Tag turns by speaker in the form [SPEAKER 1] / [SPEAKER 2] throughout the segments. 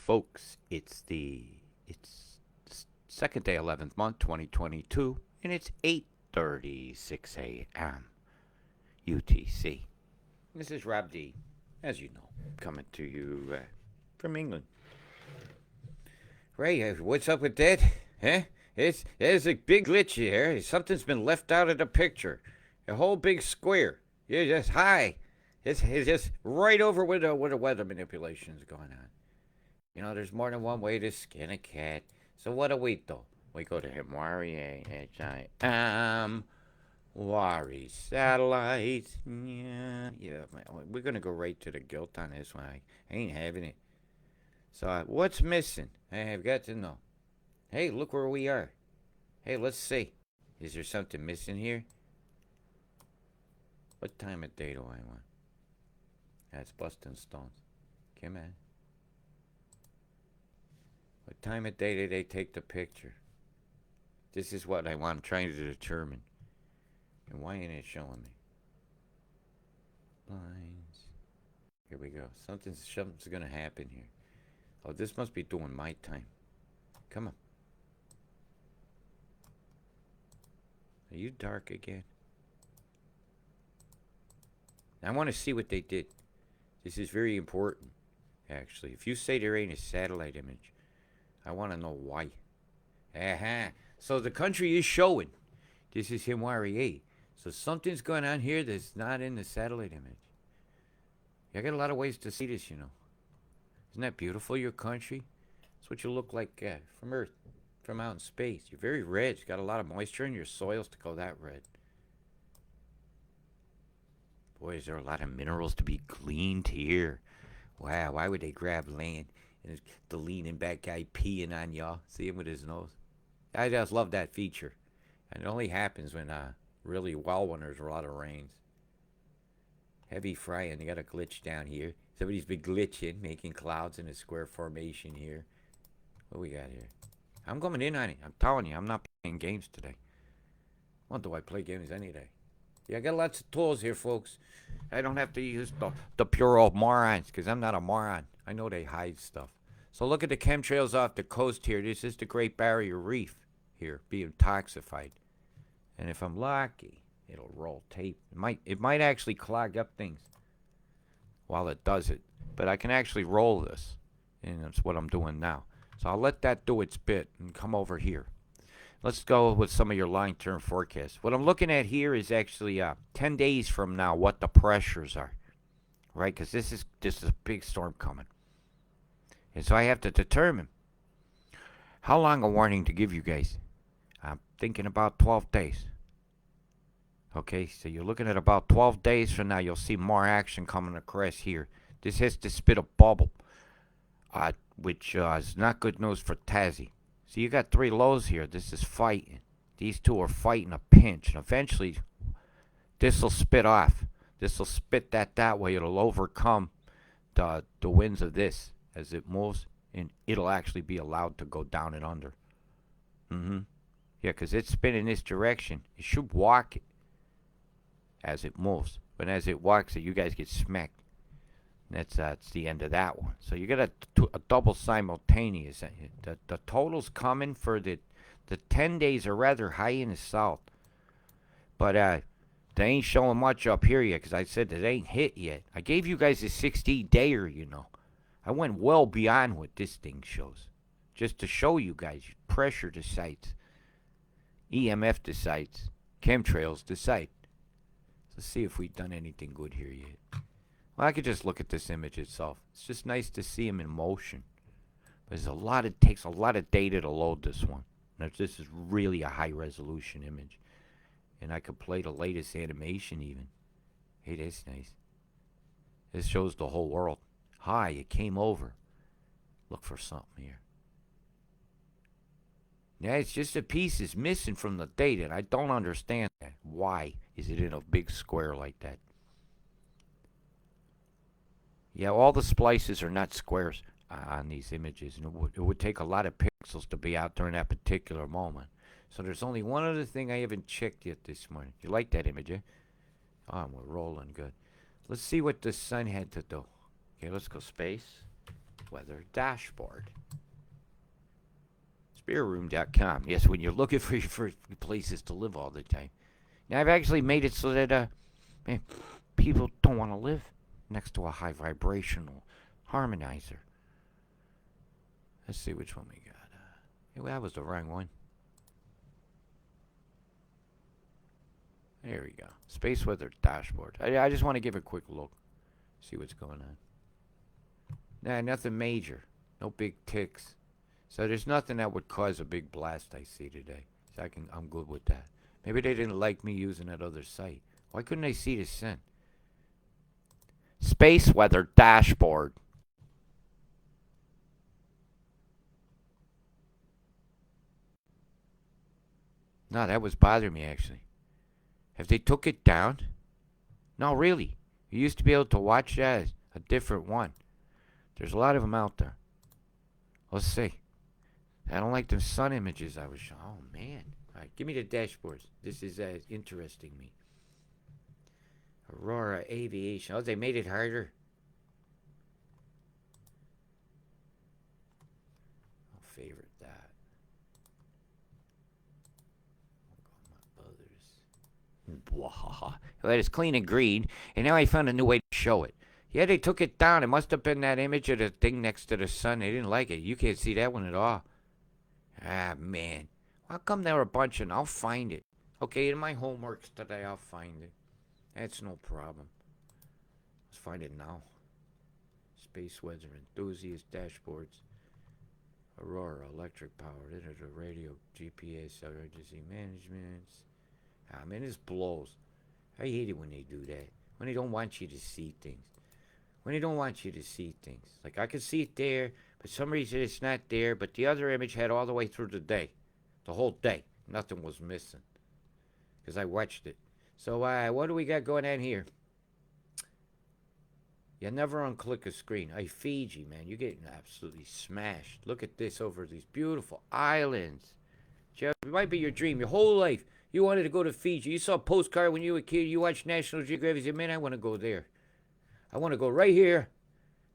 [SPEAKER 1] folks. It's second day, 11th month, 2022, and it's 8:36 a.m. UTC. This is Rob D, as you know, coming to you from England. Ray, what's up with that? Huh? There's a big glitch here. Something's been left out of the picture. A whole big square. You're just high. It's just right over where the weather manipulation is going on. You know, there's more than one way to skin a cat. So what do we do? We go to Himwari, Wari satellites. Yeah, we're gonna go right to the guilt on this one. I ain't having it. So what's missing? I've got to know. Hey, look where we are. Hey, let's see. Is there something missing here? What time of day do I want? That's busting stones. Come on. What time of day did they take the picture? This is what I'm trying to determine. And why ain't it showing me? Lines. Here we go. Something's gonna happen here. Oh, this must be doing my time. Come on. Are you dark again? I want to see what they did. This is very important, actually. If you say there ain't a satellite image, I want to know why. Aha. So the country is showing. This is Himwari 8. So something's going on here that's not in the satellite image. I got a lot of ways to see this, you know. Isn't that beautiful, your country? It's what you look like from Earth, from out in space. You're very red. You got a lot of moisture in your soils to go that red. Boy, is there a lot of minerals to be gleaned here. Wow, why would they grab land? And the leaning back guy peeing on y'all. See him with his nose. I just love that feature. And it only happens when really well when there's a lot of rains. Heavy frying. They got a glitch down here. Somebody's been glitching, making clouds in a square formation here. What we got here? I'm coming in on it. I'm telling you, I'm not playing games today. Well, do I play games any day? Yeah, I got lots of tools here, folks. I don't have to use the pure old morons, because I'm not a moron. I know they hide stuff. So look at the chemtrails off the coast here. This is the Great Barrier Reef here, being toxified. And if I'm lucky, it'll roll tape. It might actually clog up things while it does it. But I can actually roll this, and that's what I'm doing now. So I'll let that do its bit and come over here. Let's go with some of your long-term forecasts. What I'm looking at here is actually 10 days from now what the pressures are, right? Because this is a big storm coming. And so I have to determine how long a warning to give you guys. I'm thinking about 12 days. Okay, so you're looking at about 12 days from now. You'll see more action coming across here. This has to spit a bubble, which is not good news for Tassie. So you got three lows here. This is fighting. These two are fighting a pinch. And eventually, this will spit off. This will spit that way. It'll overcome the winds of this as it moves. And it'll actually be allowed to go down and under. Yeah, because it's spinning this direction. It should walk it as it moves. But as it walks it, you guys get smacked. That's the end of that one. So you got a double simultaneous. The totals coming for the 10 days are rather high in the south. But they ain't showing much up here yet because I said they ain't hit yet. I gave you guys a 60-dayer, you know. I went well beyond what this thing shows. Just to show you guys pressure to sites. EMF to sites. Chemtrails to site. Let's see if we've done anything good here yet. Well, I could just look at this image itself. It's just nice to see him in motion. But it takes a lot of data to load this one. Now, this is really a high resolution image. And I could play the latest animation even. Hey, that's nice. This shows the whole world. Hi, it came over. Look for something here. Yeah, it's just a piece is missing from the data. And I don't understand that. Why is it in a big square like that? Yeah, all the splices are not squares on these images. And it would take a lot of pixels to be out during that particular moment. So there's only one other thing I haven't checked yet this morning. You like that image, eh? Oh, we're rolling good. Let's see what the sun had to do. Okay, let's go space. weather dashboard. Spareroom.com. Yes, when you're looking for places to live all the time. Now, I've actually made it so that man, people don't want to live next to a high vibrational harmonizer. Let's see which one we got. Well, that was the wrong one. There we go. Space weather dashboard. I just want to give a quick look. See what's going on. Nah, nothing major. No big ticks. So there's nothing that would cause a big blast I see today. So I'm good with that. Maybe they didn't like me using that other site. Why couldn't they see the sin? Space weather dashboard. No, that was bothering me actually. Have they took it down? No, really. You used to be able to watch that as a different one. There's a lot of them out there. Let's see. I don't like the sun images I was showing. Oh, man. All right, give me the dashboards. This is interesting me. Aurora Aviation. Oh, they made it harder. I'll favorite that. I'll go my others. Well, it's clean and green, and now I found a new way to show it. Yeah, they took it down. It must have been that image of the thing next to the sun. They didn't like it. You can't see that one at all. Ah, man. How come there were a bunch and I'll find it? Okay, in my homeworks today, I'll find it. That's no problem. Let's find it now. Space weather enthusiast dashboards. Aurora electric power. Editor radio GPS emergency management. Ah, man, this blows. I hate it when they do that. When they don't want you to see things. When they don't want you to see things. Like, I could see it there, but for some reason it's not there, but the other image had all the way through the day. The whole day. Nothing was missing. Because I watched it. So, what do we got going on here? You never unclick a screen. Hey, Fiji, man, you're getting absolutely smashed. Look at this over these beautiful islands. Jeff, it might be your dream. Your whole life, you wanted to go to Fiji. You saw a postcard when you were a kid. You watched National Geographic. You said, man, I want to go there. I want to go right here.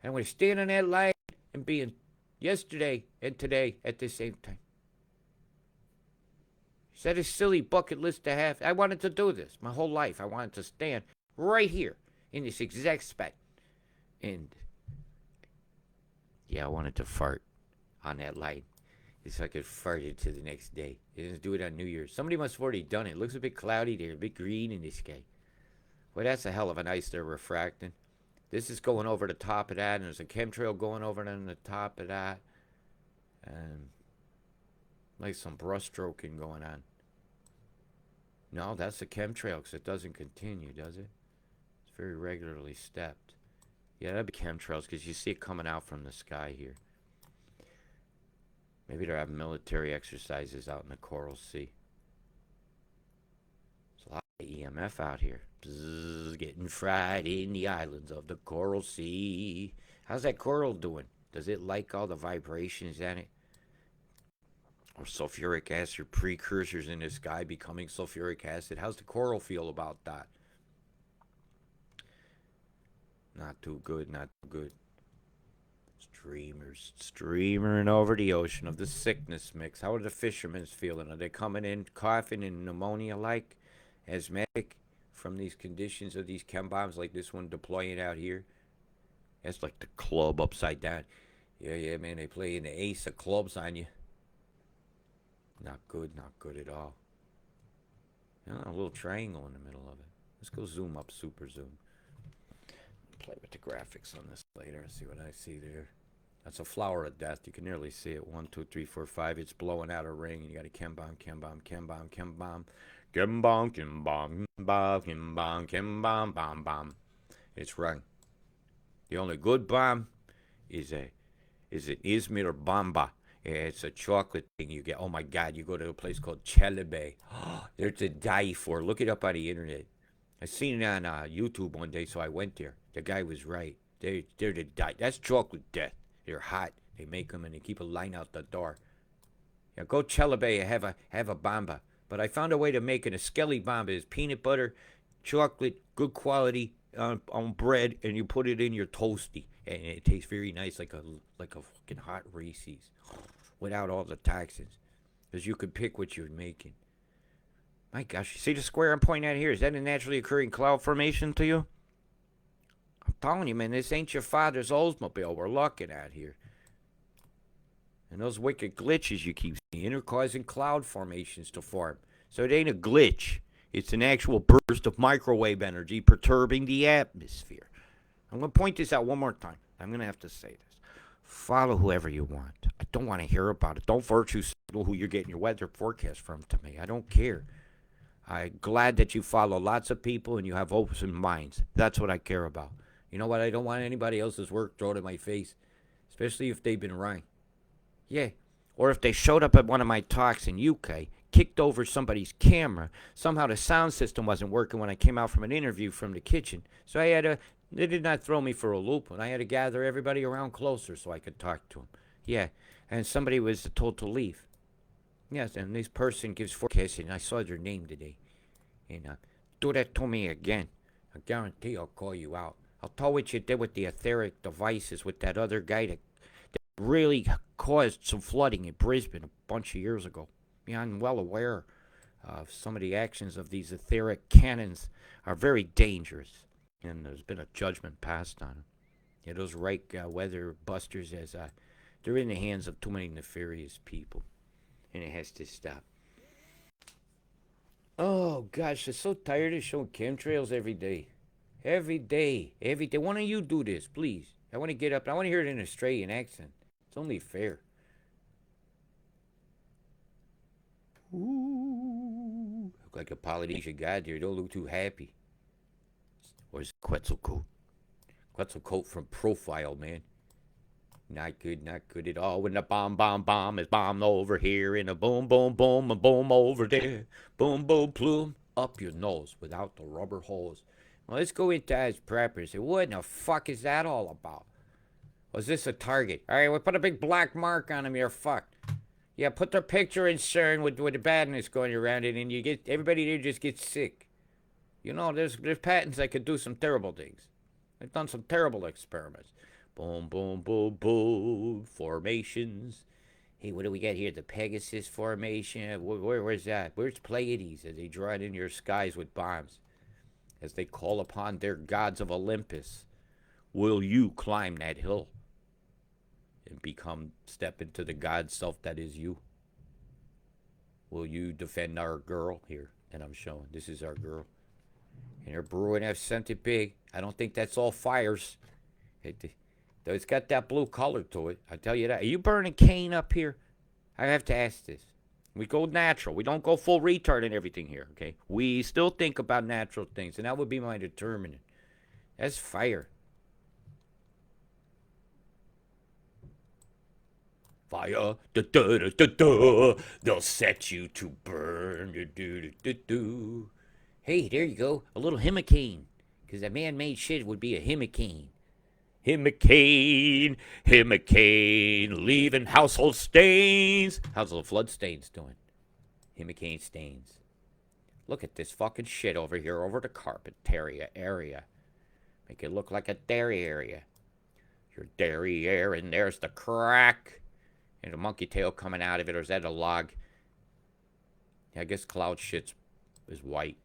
[SPEAKER 1] And I want to stand on that line and be in yesterday and today at the same time. Is that a silly bucket list to have? I wanted to do this my whole life. I wanted to stand right here in this exact spot. And, yeah, I wanted to fart on that light. So I could fart it to the next day. They didn't do it on New Year's. Somebody must have already done it. It looks a bit cloudy there, a bit green in the sky. Well, that's a hell of a nice they're refracting. This is going over the top of that, and there's a chemtrail going over on the top of that. And like some brush stroking going on. No, that's a chemtrail because it doesn't continue, does it? It's very regularly stepped. Yeah, that'd be chemtrails because you see it coming out from the sky here. Maybe they're having military exercises out in the Coral Sea. There's a lot of EMF out here. Bzzz, getting fried in the islands of the Coral Sea. How's that coral doing? Does it like all the vibrations in it? Or sulfuric acid precursors in the sky becoming sulfuric acid? How's the coral feel about that? Not too good, not too good. Streamers, streamering over the ocean of the sickness mix. How are the fishermen feeling? Are they coming in coughing and pneumonia-like, asthmatic from these conditions of these chem bombs like this one deploying out here? That's like the club upside down. Yeah, man, they play in the ace of clubs on you. Not good at all. You know, a little triangle in the middle of it. Let's go zoom up, super zoom. Play with the graphics on this later and see what I see there. That's a flower of death. You can nearly see it. 1, 2, 3, 4, 5. It's blowing out a ring, and you got a chem bomb, chem bomb, chem bomb, chem bomb, chem bomb, chem bomb, chem bomb, chem bomb, chem bomb, bomb, bomb. It's wrong. The only good bomb is an Izmir Bomba. It's a chocolate thing you get. Oh my God! You go to a place called Chelebe. They're to die for. Look it up on the internet. I seen it on YouTube one day, so I went there. The guy was right. They're to die. That's chocolate death. They're hot. They make them and they keep a line out the door. Yeah, go Chelebe and have a bomba. But I found a way to make it. A skelly bomba is peanut butter, chocolate, good quality, on bread and you put it in your toasty, and it tastes very nice, like a fucking hot Reese's, without all the toxins, because you could pick what you're making. My gosh, you see the square I'm pointing at here? Is that a naturally occurring cloud formation to you? I'm telling you, man, this ain't your father's Oldsmobile we're looking at here. And those wicked glitches you keep seeing are causing cloud formations to form. So it ain't a glitch. It's an actual burst of microwave energy perturbing the atmosphere. I'm going to point this out one more time. I'm going to have to say this. Follow whoever you want. I don't want to hear about it. Don't virtue signal who you're getting your weather forecast from to me. I don't care. I'm glad that you follow lots of people and you have open minds. That's what I care about. You know what? I don't want anybody else's work thrown in my face, especially if they've been right. Yeah. Or if they showed up at one of my talks in UK, kicked over somebody's camera. Somehow the sound system wasn't working when I came out from an interview from the kitchen. So they did not throw me for a loop, and I had to gather everybody around closer so I could talk to them. Yeah. And somebody was told to leave. Yes, and this person gives forecast, and I saw their name today. And do that to me again. I guarantee I'll call you out. I'll tell what you did with the etheric devices with that other guy that really caused some flooding in Brisbane a bunch of years ago. Yeah, I'm well aware of some of the actions of these etheric cannons are very dangerous, and there's been a judgment passed on them. Yeah, those Reich weather busters, they're in the hands of too many nefarious people, and it has to stop. Oh gosh, I'm so tired of showing chemtrails every day. Every day. Every day. Why don't you do this, please? I want to get up. I want to hear it in an Australian accent. It's only fair. Ooh. Look like a Polynesian god there. Don't look too happy. Where's Quetzalcoatl? Quetzalcoatl from Profile, man. Not good, not good at all. When the bomb is bombed over here, and a boom, boom, boom, and boom over there. Boom, boom, plume, up your nose without the rubber hose. Well, let's go into as preppers. What in the fuck is that all about? Was this a target? All right, we'll put a big black mark on them. You're fucked. Yeah, put their picture in CERN with the badness going around it, and you get everybody there just gets sick. You know, there's patents that could do some terrible things. They've done some terrible experiments. Boom, boom, boom, boom. Formations. Hey, what do we got here? The Pegasus formation. Where's that? Where's Pleiades as they draw it in your skies with bombs? As they call upon their gods of Olympus. Will you climb that hill and step into the God self that is you? Will you defend our girl here that I'm showing? This is our girl. And her brewing have sent it big. I don't think that's all fires. It's got that blue color to it. I tell you that. Are you burning cane up here? I have to ask this. We go natural. We don't go full retard and everything here, okay? We still think about natural things, and that would be my determinant. That's fire. Fire, da da da da da. They'll set you to burn, da da da da. Hey, there you go. A little himicane. Because a man-made shit would be a himicane. Himicane, himicane, leaving household stains. How's the flood stains doing? Himicane stains. Look at this fucking shit over here, over the carpet area. Make it look like a dairy area. Your derriere, and there's the crack. And a monkey tail coming out of it, or is that a log? Yeah, I guess cloud shit is white.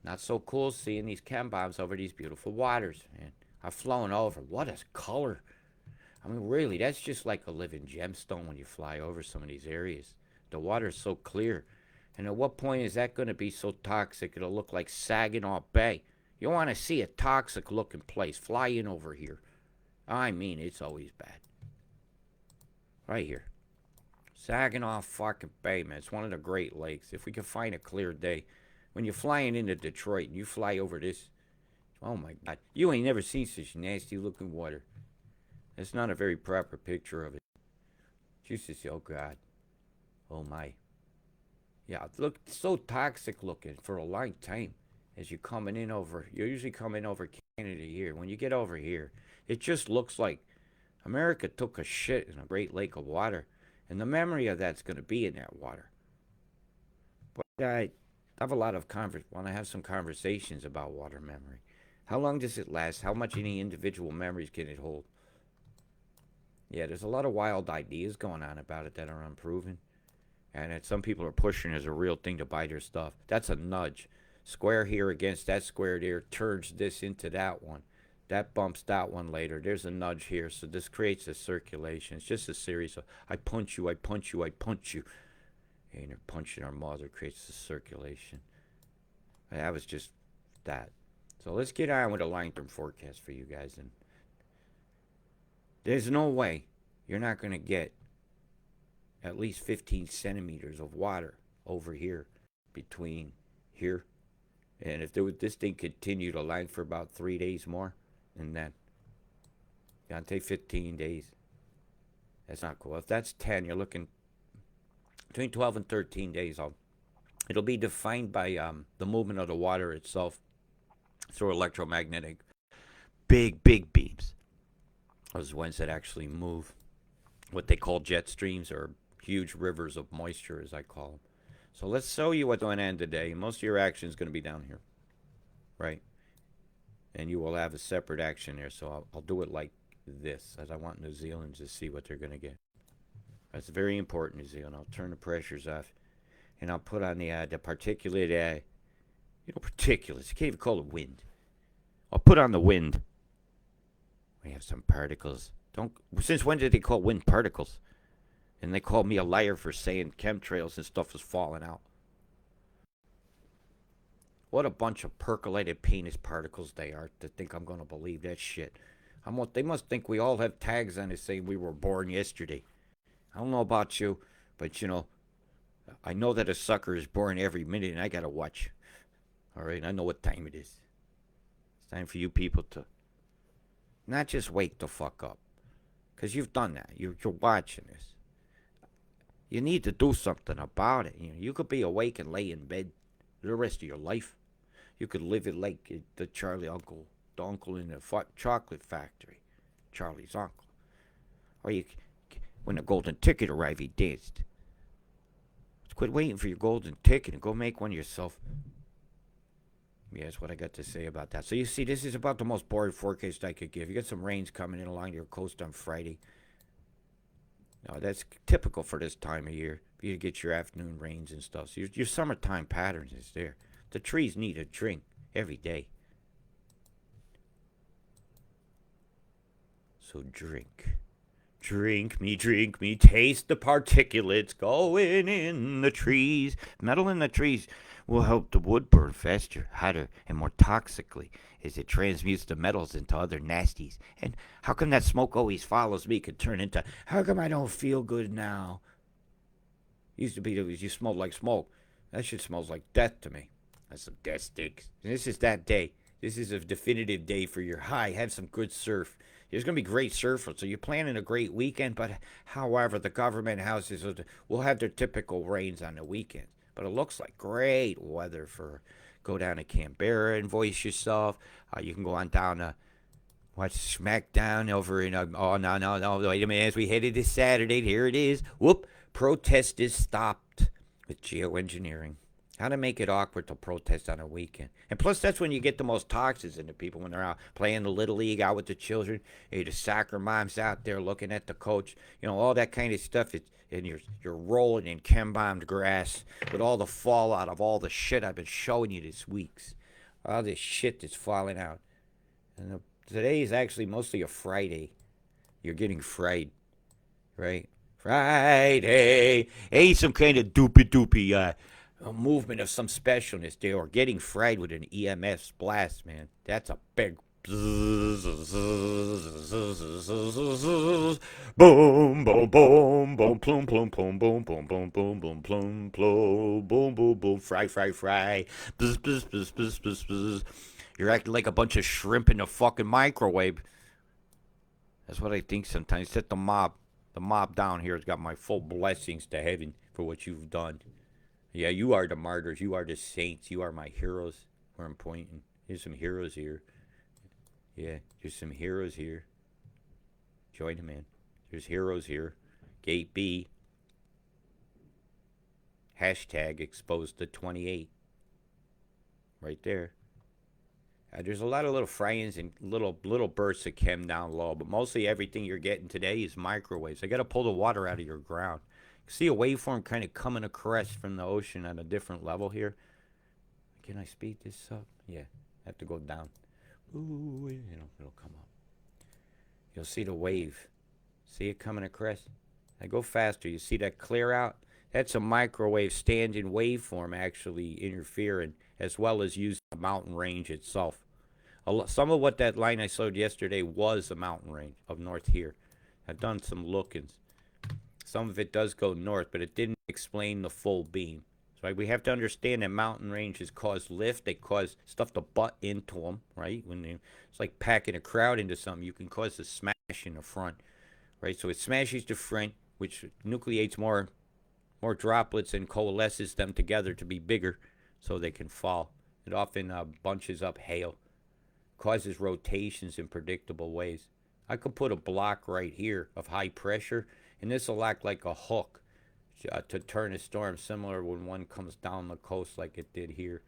[SPEAKER 1] Not so cool seeing these chem bombs over these beautiful waters, man. I've flown over. What a color. I mean, really, that's just like a living gemstone when you fly over some of these areas. The water's so clear. And at what point is that going to be so toxic it'll look like Saginaw Bay? You want to see a toxic looking place. Fly in over here. I mean, it's always bad. Right here. Saginaw fucking Bay, man. It's one of the Great Lakes. If we can find a clear day. When you're flying into Detroit and you fly over this, oh my God. You ain't never seen such nasty looking water. That's not a very proper picture of it. Just to say, oh God. Oh my. Yeah, look, it's so toxic looking for a long time. As you're coming in over, you're usually coming over Canada here. When you get over here, it just looks like America took a shit in a great lake of water. And the memory of that's going to be in that water. But have a lot of want to have some conversations about water memory. How long does it last? How much any individual memories can it hold? Yeah, there's a lot of wild ideas going on about it that are unproven, and that some people are pushing as a real thing to buy their stuff. That's a nudge. Square here against that square there turns this into that one. That bumps that one later. There's a nudge here, so this creates a circulation. It's just a series of I punch you, I punch you, I punch you. And they're punching our mother creates a circulation. And that was just that. So let's get on with a long-term forecast for you guys. And there's no way you're not going to get at least 15 centimeters of water over here between here. And if this thing continued to lag for about 3 days more, and then gonna take 15 days. That's not cool. If that's 10, you're looking between 12 and 13 days. It'll be defined by the movement of the water itself through electromagnetic big beams. Those ones that actually move, what they call jet streams, or huge rivers of moisture, as I call them. So let's show you what's going on today. Most of your action is going to be down here, right? And you will have a separate action there. So I'll do it like this, as I want New Zealand to see what they're going to get. That's very important, New Zealand. I'll turn the pressures off, and I'll put on the particulate, particulates. You can't even call it wind. I'll put on the wind. We have some particles. Since when did they call wind particles? And they called me a liar for saying chemtrails and stuff was falling out. What a bunch of percolated penis particles they are to think I'm going to believe that shit. They must think we all have tags on us saying we were born yesterday. I don't know about you, but I know that a sucker is born every minute and I got to watch. All right, I know what time it is. It's time for you people to not just wake the fuck up. Because you've done that. You're watching this. You need to do something about it. You could be awake and lay in bed the rest of your life. You could live it like the uncle in the chocolate factory, Charlie's uncle. Or when the golden ticket arrived, he danced. Let's quit waiting for your golden ticket and go make one yourself. Yeah, that's what I got to say about that. So you see, this is about the most boring forecast I could give. You got some rains coming in along your coast on Friday. No, that's typical for this time of year. You get your afternoon rains and stuff. So your summertime patterns is there. The trees need a drink every day. So drink. Drink me, taste the particulates going in the trees. Metal in the trees will help the wood burn faster, hotter, and more toxically as it transmutes the metals into other nasties. And how come that smoke always follows me could turn into, how come I don't feel good now? Used to be that you smelled like smoke. That shit smells like death to me. That's some death sticks. And this is that day. This is a definitive day for your high. Have some good surf. There's going to be great surf, so you're planning a great weekend, but however, the government houses will have their typical rains on the weekend. But it looks like great weather for go down to Canberra and voice yourself. You can go on down to watch SmackDown over in, no, wait a minute, as we headed to Saturday, here it is. Whoop, protest is stopped with geoengineering. How to make it awkward to protest on a weekend. And plus, that's when you get the most toxins into people, when they're out playing the Little League out with the children. The soccer moms out there looking at the coach. All that kind of stuff. And you're rolling in chem-bombed grass with all the fallout of all the shit I've been showing you this week. All this shit that's falling out. And today is actually mostly a Friday. You're getting fried, right? Friday. Hey, some kind of doopy a movement of some specialness there, or getting fried with an EMF blast, man. That's a big boom, boom, boom, boom, plum, plum, plum, boom, boom, boom, boom, boom, plum, plum, boom, boom, boom, fry, bzz, bzz, bzz, bzz, bzz, bzz. You're acting like a bunch of shrimp in a fucking microwave. That's what I think sometimes. Set the mob down here has got my full blessings to heaven for what you've done. Yeah, you are the martyrs. You are the saints. You are my heroes. Where I'm pointing. Here's some heroes here. Yeah, there's some heroes here. Join them, man. There's heroes here. Gate B. Hashtag exposed to 28. right there. There's a lot of little frames and little bursts of chem down low, but mostly everything you're getting today is microwaves. I got to pull the water out of your ground. See a waveform kind of coming across from the ocean at a different level here. Can I speed this up? Yeah, I have to go down. Ooh, it'll come up. You'll see the wave. See it coming across? I go faster. You see that clear out? That's a microwave standing waveform actually interfering, as well as using the mountain range itself. Some of what that line I showed yesterday was a mountain range of north here. I've done some lookings. Some of it does go north, but it didn't explain the full beam. So we have to understand that mountain ranges cause lift. They cause stuff to butt into them, right? It's like packing a crowd into something. You can cause a smash in the front, right? So it smashes the front, which nucleates more droplets and coalesces them together to be bigger so they can fall. It often bunches up hail, causes rotations in predictable ways. I could put a block right here of high pressure, and this will act like a hook to turn a storm, similar when one comes down the coast like it did here,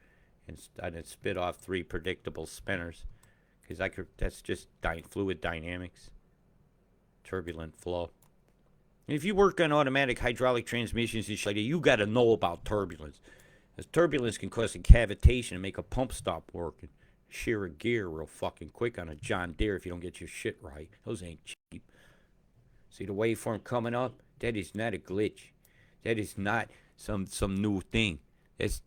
[SPEAKER 1] and it spit off 3 predictable spinners. Because that's just fluid dynamics, turbulent flow. And if you work on automatic hydraulic transmissions and shit like that, you got to know about turbulence. Because turbulence can cause a cavitation and make a pump stop working. Shear a gear real fucking quick on a John Deere if you don't get your shit right. Those ain't cheap. See the waveform coming up? That is not a glitch. That is not some new thing.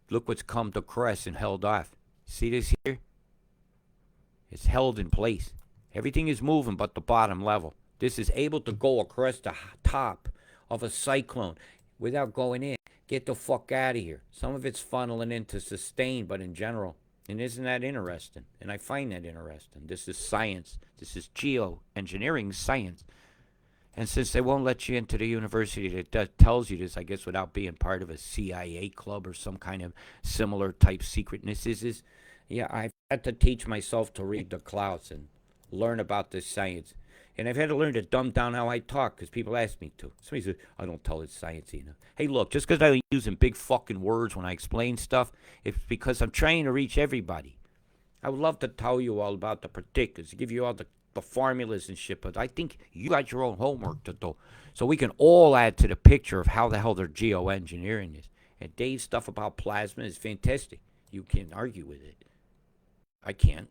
[SPEAKER 1] Look what's come to crest and held off. See this here? It's held in place. Everything is moving but the bottom level. This is able to go across the top of a cyclone without going in. Get the fuck out of here. Some of it's funneling into sustain, but in general. And isn't that interesting? And I find that interesting. This is science. This is geoengineering science. And since they won't let you into the university that tells you this, I guess without being part of a CIA club or some kind of similar type secretness, yeah, I've had to teach myself to read the clouds and learn about this science. And I've had to learn to dumb down how I talk because people ask me to. Somebody says, I don't tell it sciencey enough. Hey, look, just because I'm using big fucking words when I explain stuff, it's because I'm trying to reach everybody. I would love to tell you all about the particulars, give you all the formulas and shit, but I think you got your own homework to do. So we can all add to the picture of how the hell they're geoengineering this. And Dave's stuff about plasma is fantastic. You can't argue with it. I can't.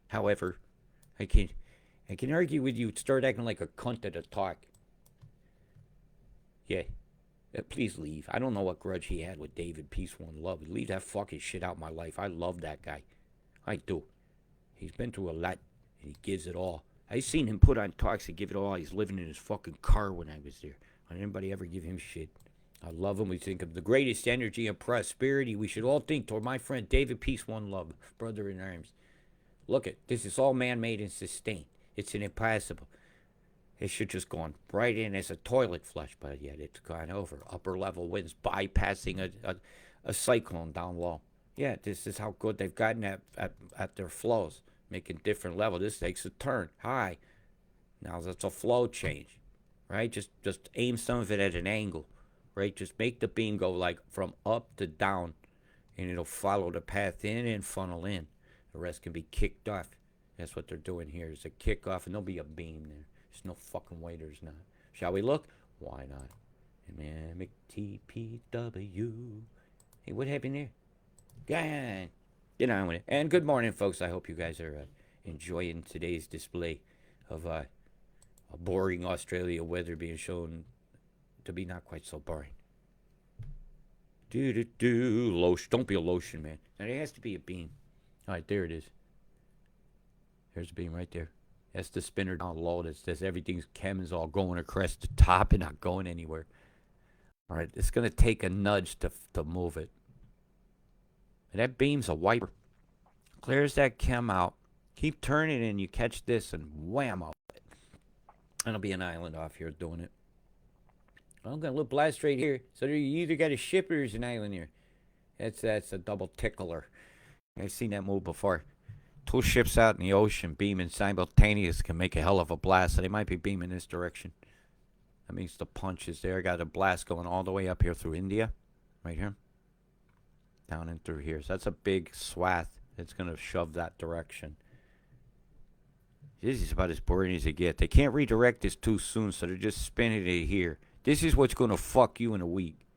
[SPEAKER 1] However, I can argue with you. Start acting like a cunt at a talk. Yeah. Please leave. I don't know what grudge he had with David. Peace, one love. Leave that fucking shit out of my life. I love that guy. I do. He's been through a lot, and he gives it all. I seen him put on talks and give it all. He's living in his fucking car when I was there. I didn't anybody ever give him shit. I love him. We think of the greatest energy and prosperity. We should all think toward my friend David. Peace, one love. Brother in arms. Look at this. Is all man-made and sustained. It's an impossible. It should just gone right in as a toilet flush, but yet it's gone over. Upper level winds bypassing a cyclone down low. Yeah, this is how good they've gotten at their flows, making different level. This takes a turn high. Now that's a flow change, right? Just aim some of it at an angle, right? Just make the beam go like from up to down, and it'll follow the path in and funnel in. The rest can be kicked off. That's what they're doing here. There's a kickoff, and there'll be a beam there. There's no fucking way there's not. Shall we look? Why not? MTPW. Hey, what happened there? God. Get on with it. And good morning, folks. I hope you guys are enjoying today's display of a boring Australia weather being shown to be not quite so boring. Lotion. Don't be a lotion, man. Now, there has to be a beam. All right, there it is. There's a beam right there. That's the spinner down low. That's everything's chem is all going across the top and not going anywhere. All right, it's going to take a nudge to move it. And that beam's a wiper. Clears that chem out. Keep turning and you catch this and wham up. And there'll be an island off here doing it. I'm going to look blast right here. So you either got a ship or there's an island here. That's a double tickler. I've seen that move before. 2 ships out in the ocean beaming simultaneous can make a hell of a blast. So they might be beaming this direction. That means the punch is there. Got a blast going all the way up here through India. Right here. down and through here. So that's a big swath that's going to shove that direction. This is about as boring as it gets. They can't redirect this too soon, so they're just spinning it here. This is what's going to fuck you in a week.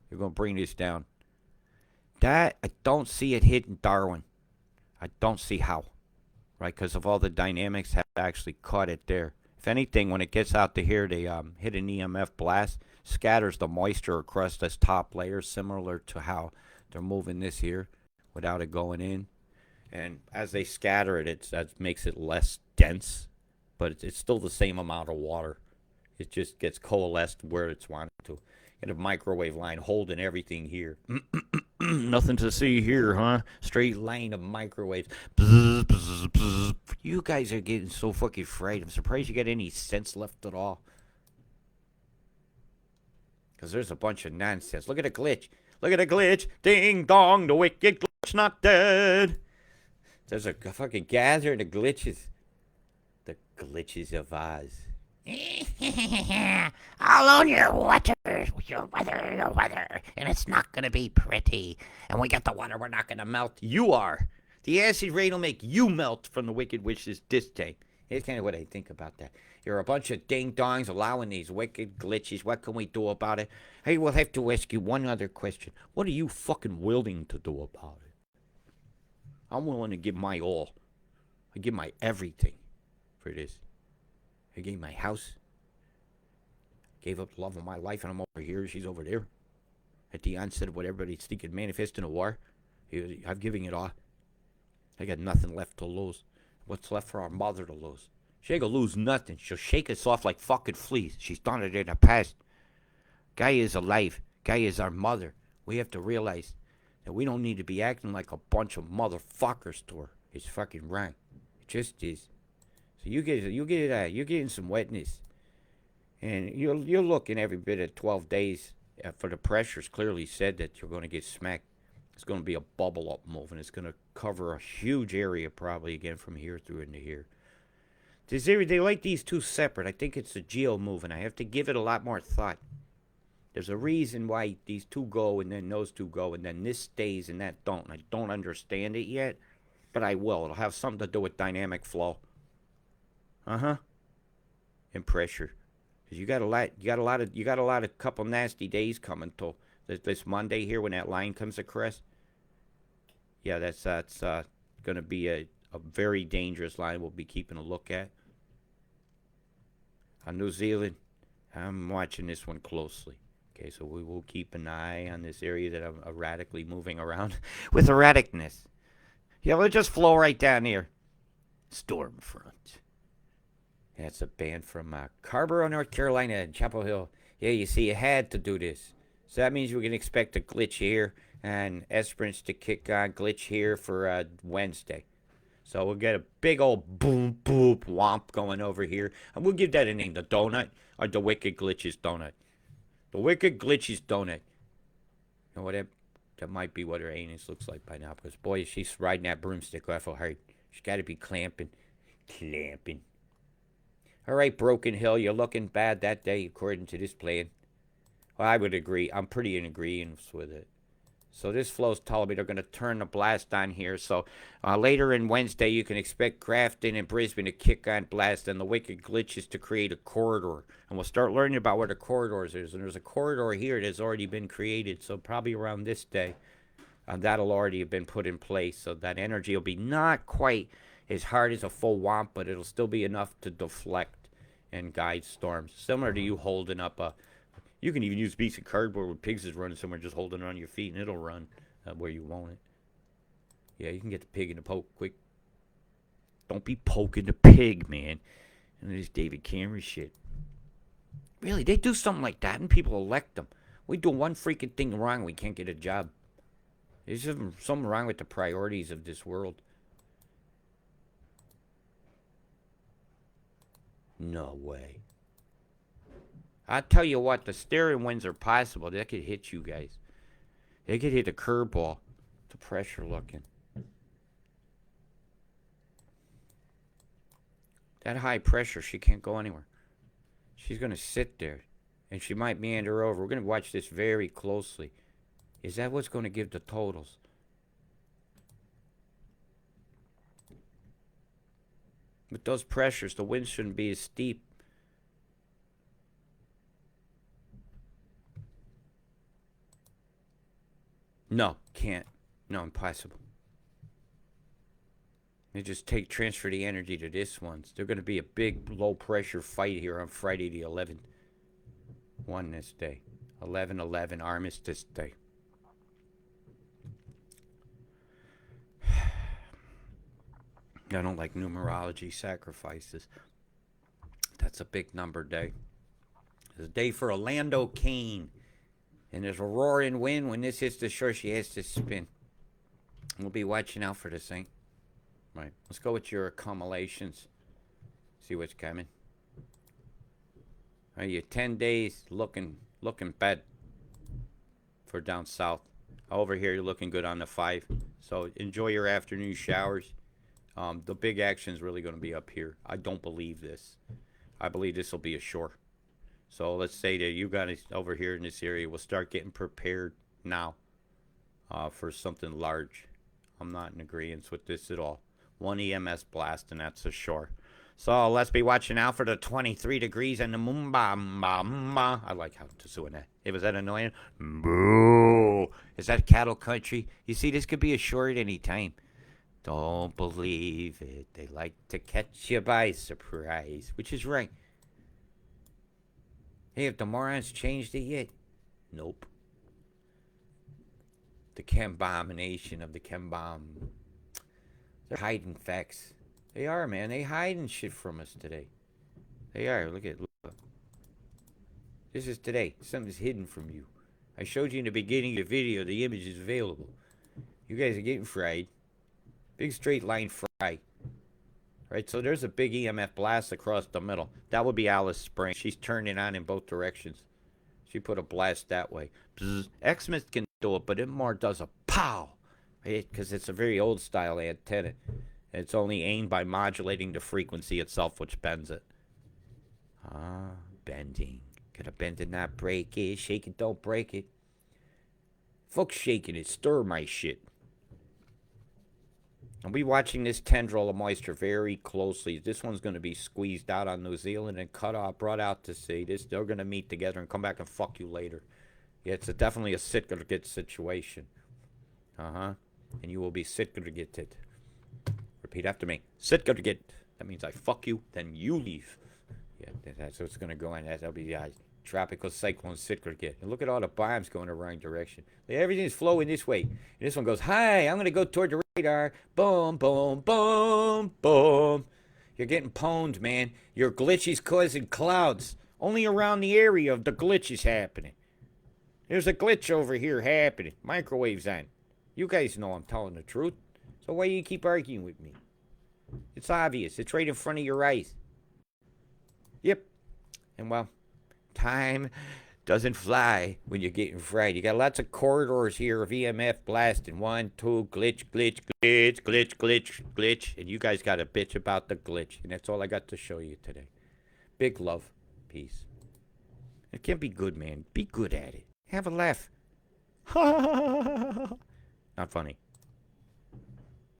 [SPEAKER 1] They're going to bring this down. That, I don't see it hitting Darwin. I don't see how. Right, because of all the dynamics have actually caught it there. If anything, when it gets out to here, they hit an EMF blast, scatters the moisture across this top layer, similar to how they're moving this here without it going in. And as they scatter it, that makes it less dense, but it's still the same amount of water. It just gets coalesced where it's wanted to. Get a microwave line holding everything here. Nothing to see here, huh? Straight line of microwaves. Bzz, bzz, bzz. You guys are getting so fucking fried. I'm surprised you got any sense left at all. Because there's a bunch of nonsense. Look at the glitch. Look at the glitch. Ding dong, the wicked glitch not dead. There's a fucking gathering of glitches. The glitches of Oz.
[SPEAKER 2] I'll own your water, your weather, and it's not gonna be pretty. And we got the water, we're not gonna melt.
[SPEAKER 1] You are. The acid rain will make you melt from the wicked witch's diss tank. Here's kind of what I think about that. You're a bunch of ding-dongs allowing these wicked glitches. What can we do about it? I will have to ask you one other question. What are you fucking willing to do about it? I'm willing to give my all. I give my everything for this. I gave my house. Gave up the love of my life, and I'm over here. She's over there. At the onset of what everybody's thinking, manifesting a war. I'm giving it all. I got nothing left to lose. What's left for our mother to lose? She ain't gonna lose nothing. She'll shake us off like fucking fleas. She's done it in the past. Guy is alive. Guy is our mother. We have to realize that we don't need to be acting like a bunch of motherfuckers to her. It's fucking wrong. It just is. So you're getting some wetness, and you're looking every bit of 12 days for the pressures. Clearly said that you're going to get smacked. It's going to be a bubble up move, and it's going to cover a huge area probably again from here through into here. They like these two separate. I think it's a geo move, and I have to give it a lot more thought. There's a reason why these two go, and then those two go, and then this stays and that don't. I don't understand it yet, but I will. It'll have something to do with dynamic flow. And pressure, because you got a lot of couple nasty days coming till this Monday here when that line comes across. Yeah, that's gonna be a very dangerous line. We'll be keeping a look at. On New Zealand, I'm watching this one closely. Okay, so we will keep an eye on this area that I'm erratically moving around with erraticness. Yeah, we'll just flow right down here. Stormfront. That's a band from Carborough, North Carolina, and Chapel Hill. Yeah, you see, you had to do this. So that means we can expect a glitch here and Esperance to kick on glitch here for Wednesday. So we'll get a big old boom, boom, womp going over here. And we'll give that a name, the donut, or the Wicked Glitches donut. The Wicked Glitches donut. You know what? That might be what her anus looks like by now. Because, boy, she's riding that broomstick awful hard. She's got to be clamping. All right, Broken Hill, you're looking bad that day according to this plan. Well, I would agree. I'm pretty in agreement with it. So this flow's telling me they're going to turn the blast on here. So later in Wednesday, you can expect Grafton and Brisbane to kick on blast and the Wicked Glitches to create a corridor. And we'll start learning about where the corridors is. And there's a corridor here that's already been created. So probably around this day, that'll already have been put in place. So that energy will be not quite as hard as a full womp, but it'll still be enough to deflect and guide storms. Similar to you holding up a... You can even use a piece of cardboard with pigs is running somewhere, just holding it on your feet, and it'll run where you want it. Yeah, you can get the pig in the poke quick. Don't be poking the pig, man. And this David Cameron shit. Really, they do something like that, and people elect them. We do one freaking thing wrong, we can't get a job. There's something wrong with the priorities of this world. No way. I'll tell you what, the steering winds are possible. That could hit you guys. They could hit a curveball. The pressure looking. That high pressure, she can't go anywhere. She's going to sit there. And she might meander over. We're going to watch this very closely. Is that what's going to give the totals? With those pressures, the wind shouldn't be as steep. No, can't. No, impossible. They just transfer the energy to this one. There's going to be a big low pressure fight here on Friday the 11th. One this day. 11/11 Armistice Day. I don't like numerology sacrifices. That's a big number day. It's a day for Orlando Kane. And there's a roaring wind. When this hits the shore, she has to spin. We'll be watching out for this thing. Right. Let's go with your accumulations. See what's coming. Are you 10 days looking bad for down south? Over here, you're looking good on the 5. So enjoy your afternoon showers. The big action is really going to be up here. I don't believe this. I believe this will be a shore. So let's say that you guys over here in this area will start getting prepared now for something large. I'm not in agreement with this at all. One EMS blast, and that's a shore. So let's be watching out for the 23 degrees and the moomba. I like how to doing that. Was that annoying? Moo. Is that cattle country? You see, this could be a shore at any time. Don't believe it. They like to catch you by surprise, which is right. Hey, have the morons changed it yet? Nope. The Chembomination of the Chembom. They're hiding facts. They are, man. They hiding shit from us today. They are. Look at. Look. This is today. Something's hidden from you. I showed you in the beginning of the video. The image is available. You guys are getting fried. Big straight line fry. Right, so there's a big EMF blast across the middle. That would be Alice Springs. She's turning on in both directions. She put a blast that way. Xmas can do it, but it more does a pow. Right? Because it's a very old style antenna. It's only aimed by modulating the frequency itself, which bends it. Ah, bending. Gotta bend it, not break it. Shake it, don't break it. Fuck shaking it. Stir my shit. I'll be watching this tendril of moisture very closely. This one's going to be squeezed out on New Zealand and cut off, brought out to sea. They're going to meet together and come back and fuck you later. Yeah, it's definitely a sit-or-get situation. Uh-huh. And you will be sit-or-get-it. Repeat after me. Sit-or-get. That means I fuck you, then you leave. Yeah, that's what's going to go on. That'll be tropical cyclone sit-or-get. And look at all the bombs going the wrong direction. Everything's flowing this way. And this one goes, hi, I'm going to go toward the radar. Boom, boom, boom, boom. You're getting pwned, man. Your glitch is causing clouds. Only around the area of the glitch is happening. There's a glitch over here happening. Microwaves on. You guys know I'm telling the truth. So why do you keep arguing with me? It's obvious. It's right in front of your eyes. Yep. And well, time doesn't fly when you're getting fried. You got lots of corridors here of EMF blasting. 1, 2, glitch, glitch, glitch, glitch, glitch, glitch. And you guys got a bitch about the glitch. And that's all I got to show you today. Big love. Peace. It can't be good, man. Be good at it. Have a laugh. Not funny.